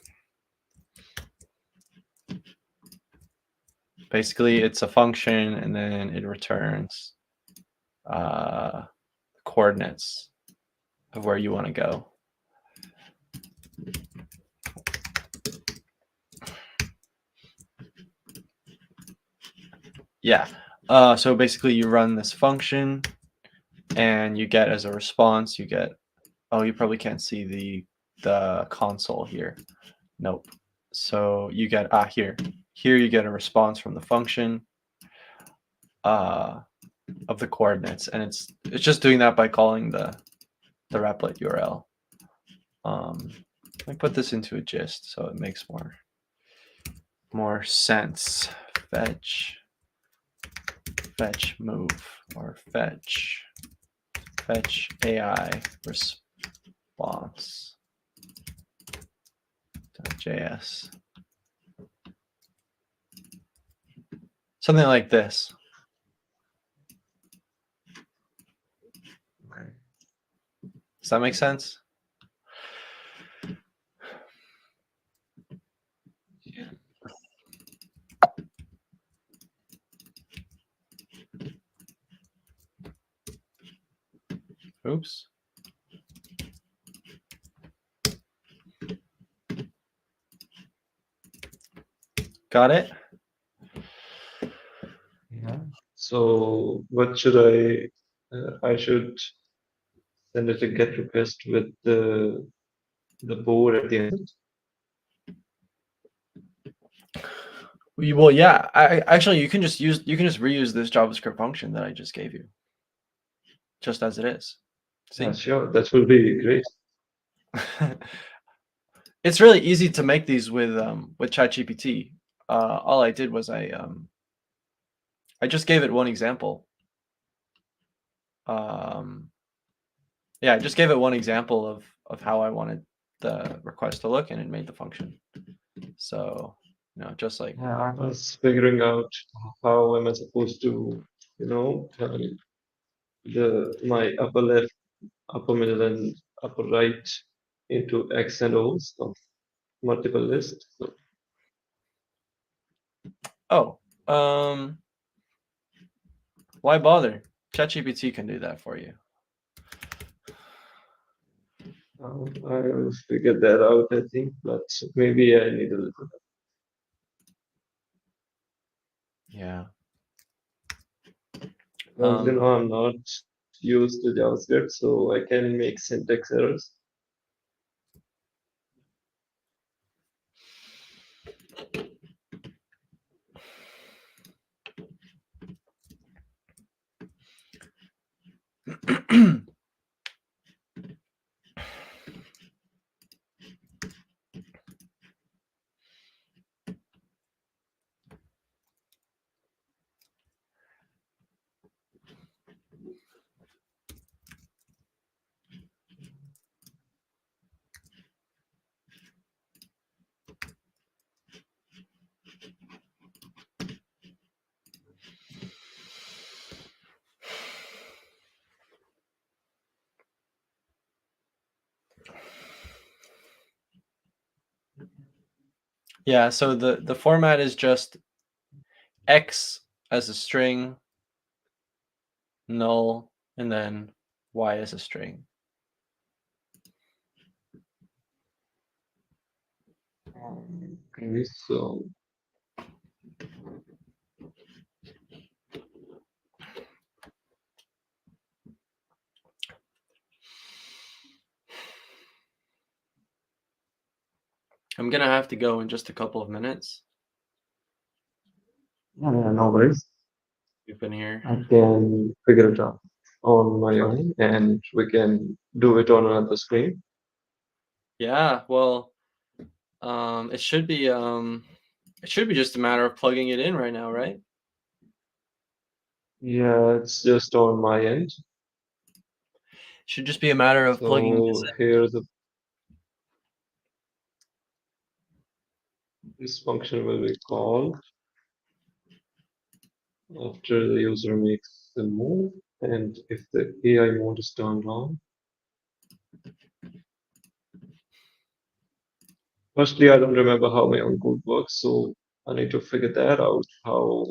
[SPEAKER 1] it's a function, and then it returns coordinates of where you want to go. Yeah. So basically, you run this function, and you get as a response, you get. Oh, you probably can't see the console here. Nope. So you get here. Here you get a response from the function uh, of the coordinates, and it's just doing that by calling the replet URL. Let me put this into a gist so it makes more sense. Fetch move or fetch AI response .js. Something like this.
[SPEAKER 2] Okay.
[SPEAKER 1] Does that make sense?
[SPEAKER 2] Yeah.
[SPEAKER 1] Oops. Got it?
[SPEAKER 2] Yeah. So what should I? I should send it a GET request with the board at the end.
[SPEAKER 1] Well, yeah. I actually you can just reuse this JavaScript function that I just gave you, just as it is.
[SPEAKER 2] Yeah,
[SPEAKER 1] See?
[SPEAKER 2] sure. That will be great.
[SPEAKER 1] It's really easy to make these with ChatGPT. All I did was I just gave it one example. Yeah, I just gave it one example of how I wanted the request to look, and it made the function. So, just like
[SPEAKER 2] Yeah, I was figuring out how am I supposed to, turn my upper left, upper middle, and upper right into X and O's of multiple lists. So,
[SPEAKER 1] oh, why bother? ChatGPT can do that for you.
[SPEAKER 2] I will figure that out, I think, but maybe I need a little.
[SPEAKER 1] Yeah.
[SPEAKER 2] Because I'm not used to JavaScript, so I can make syntax errors.
[SPEAKER 1] Yeah, so the format is just X as a string, null, and then Y as a string.
[SPEAKER 2] Okay, so
[SPEAKER 1] I'm gonna have to go in just a couple of minutes.
[SPEAKER 2] no worries.
[SPEAKER 1] You've been here.
[SPEAKER 2] I can figure it out on my own, and we can do it on another screen.
[SPEAKER 1] Yeah, well, it should be just a matter of plugging it in right now, right?
[SPEAKER 2] Yeah, it's just on my end.
[SPEAKER 1] Should just be a matter of plugging this
[SPEAKER 2] So here this function will be called after the user makes the move, and if the AI mode is turned on. Firstly, I don't remember how my own code works, so I need to figure that out, how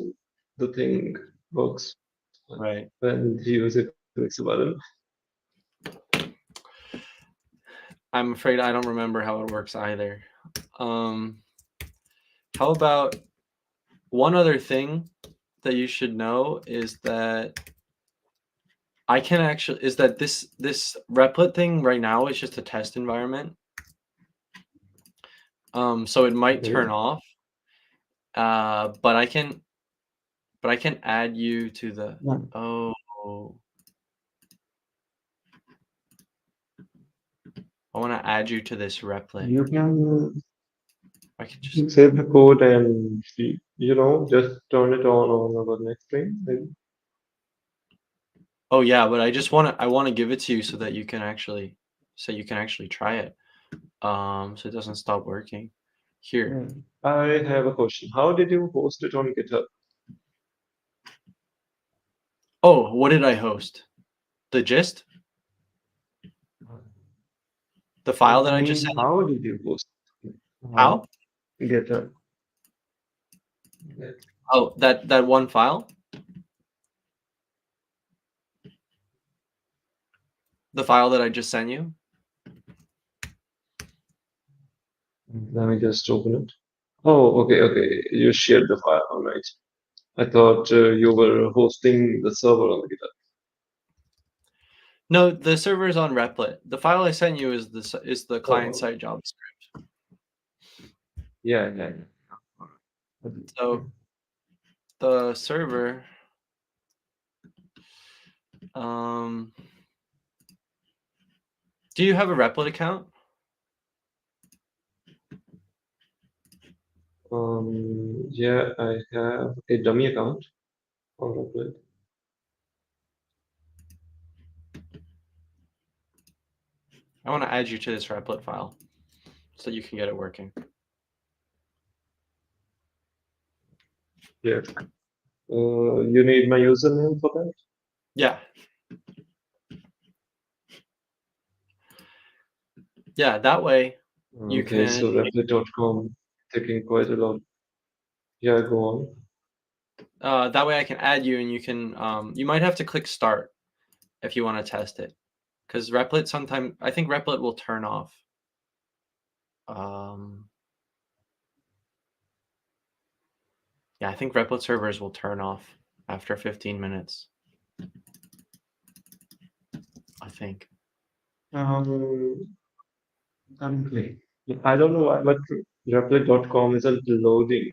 [SPEAKER 2] the thing works
[SPEAKER 1] in. Right.
[SPEAKER 2] when the user clicks a button.
[SPEAKER 1] I'm afraid I don't remember how it works either. Um, how about one other thing that you should know is that I can actually is that this Replit thing right now is just a test environment. So it might turn
[SPEAKER 2] Okay.
[SPEAKER 1] off. But I can add you to the
[SPEAKER 2] Yeah.
[SPEAKER 1] oh I want to add you to this Replit.
[SPEAKER 2] You can
[SPEAKER 1] I can just
[SPEAKER 2] save the code and just turn it on our next screen. Maybe.
[SPEAKER 1] oh yeah, but I want to give it to you so you can actually try it. So it doesn't stop working. Here.
[SPEAKER 2] Yeah. I have a question. How did you host it on GitHub?
[SPEAKER 1] Oh, what did I host? The gist? The file that
[SPEAKER 2] I
[SPEAKER 1] I just
[SPEAKER 2] mean,
[SPEAKER 1] sent you?
[SPEAKER 2] how did you host it?
[SPEAKER 1] How?
[SPEAKER 2] GitHub. Yeah.
[SPEAKER 1] Oh, that one file? The file that I just sent you?
[SPEAKER 2] Let me just open it. Oh, okay, okay. You shared the file, all right. I thought you were hosting the server on the GitHub.
[SPEAKER 1] No, the server is on Replit. The file I sent you is the client
[SPEAKER 2] Oh,
[SPEAKER 1] side JavaScript.
[SPEAKER 2] yeah, yeah, yeah. All right.
[SPEAKER 1] So the server, um, do you have a Replit account?
[SPEAKER 2] Yeah, I have a dummy account on Replit.
[SPEAKER 1] I want to add you to this Replit file so you can get it working.
[SPEAKER 2] Yeah. You need my username for that?
[SPEAKER 1] Yeah, yeah. That way you
[SPEAKER 2] Okay,
[SPEAKER 1] can.
[SPEAKER 2] so Replit.com taking quite a lot. Yeah, go on.
[SPEAKER 1] That way I can add you, and you can. You might have to click start if you want to test it, because Replit sometimes I think Replit will turn off. Um, yeah, I think Replit servers will turn off after 15 minutes. I think.
[SPEAKER 2] Um, Currently. I don't know why, but Replit.com isn't loading.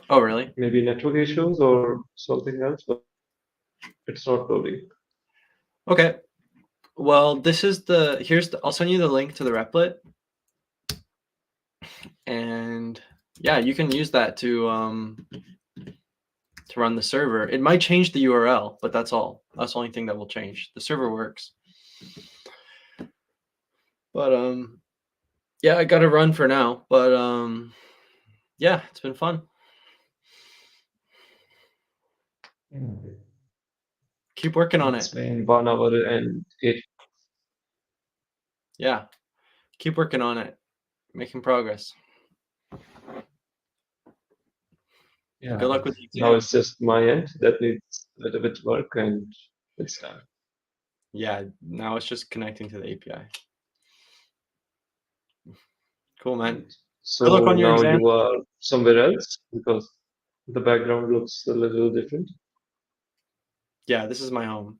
[SPEAKER 1] Oh, really?
[SPEAKER 2] Maybe network issues or something else, but it's not loading.
[SPEAKER 1] Okay. Well, this is the here's the, I'll send you the link to the Replit, and yeah, you can use that to run the server. It might change the URL, but that's all. That's the only thing that will change. The server works. But yeah, I got to run for now. But yeah, it's been fun.
[SPEAKER 2] Yeah.
[SPEAKER 1] Keep working on
[SPEAKER 2] It's
[SPEAKER 1] it.
[SPEAKER 2] been 1 hour and eight.
[SPEAKER 1] Yeah, keep working on it. Making progress.
[SPEAKER 2] Yeah.
[SPEAKER 1] Good luck with the
[SPEAKER 2] Now
[SPEAKER 1] exam.
[SPEAKER 2] it's just my end that needs a little bit work and it's done.
[SPEAKER 1] Yeah, now it's just connecting to the API. Cool, man.
[SPEAKER 2] Right.
[SPEAKER 1] Good luck
[SPEAKER 2] So
[SPEAKER 1] on your
[SPEAKER 2] now
[SPEAKER 1] exam.
[SPEAKER 2] you are somewhere else because the background looks a little different.
[SPEAKER 1] Yeah, this is my home.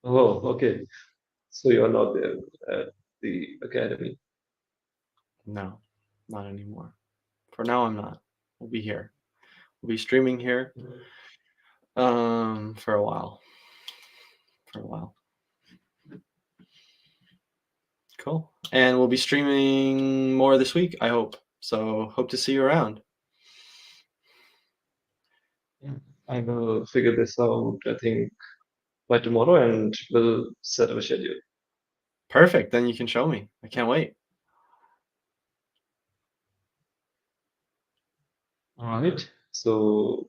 [SPEAKER 2] Oh, okay. So you're not there at the academy.
[SPEAKER 1] No, not anymore. For now, I'm not. We'll be here. We'll be streaming here for a while. For a while. Cool. And we'll be streaming more this week, I hope. So hope to see you around.
[SPEAKER 2] Yeah. I will figure this out, I think, by tomorrow and we'll set up a schedule.
[SPEAKER 1] Perfect. Then you can show me. I can't wait.
[SPEAKER 2] All right. So,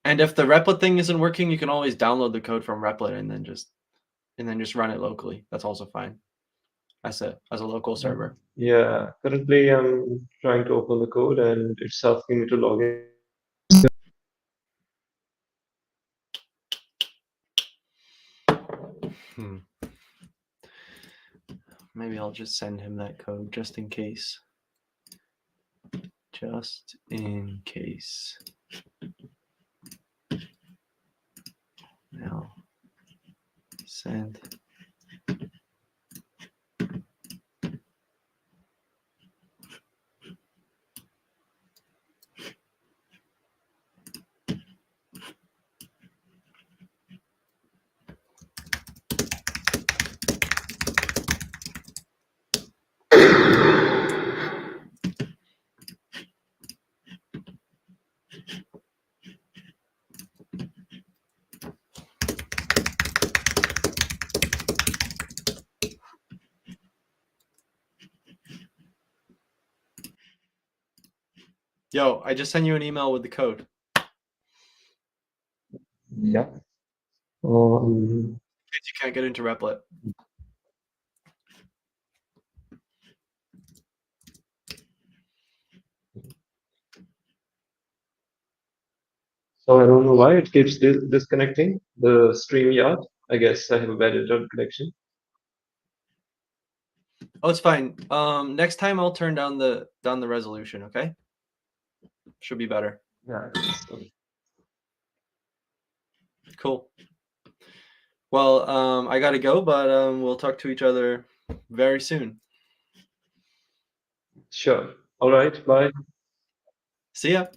[SPEAKER 1] And if the Replit thing isn't working, you can always download the code from Replit and then just run it locally. That's also fine. As a local server.
[SPEAKER 2] yeah, currently I'm trying to open the code and it's asking me to log in.
[SPEAKER 1] Hmm. Maybe I'll just send him that code just in case. just in case. Now send. Yo, I just sent you an email with the code.
[SPEAKER 2] Yeah.
[SPEAKER 1] In case you can't get into Replit.
[SPEAKER 2] So I don't know why it keeps disconnecting the StreamYard. I guess I have a bad internet connection.
[SPEAKER 1] Oh, it's fine. Next time I'll turn down the resolution, okay? Should be better.
[SPEAKER 2] Yeah.
[SPEAKER 1] Cool. Well, I gotta go, but we'll talk to each other very soon.
[SPEAKER 2] Sure. All right. Bye.
[SPEAKER 1] See ya.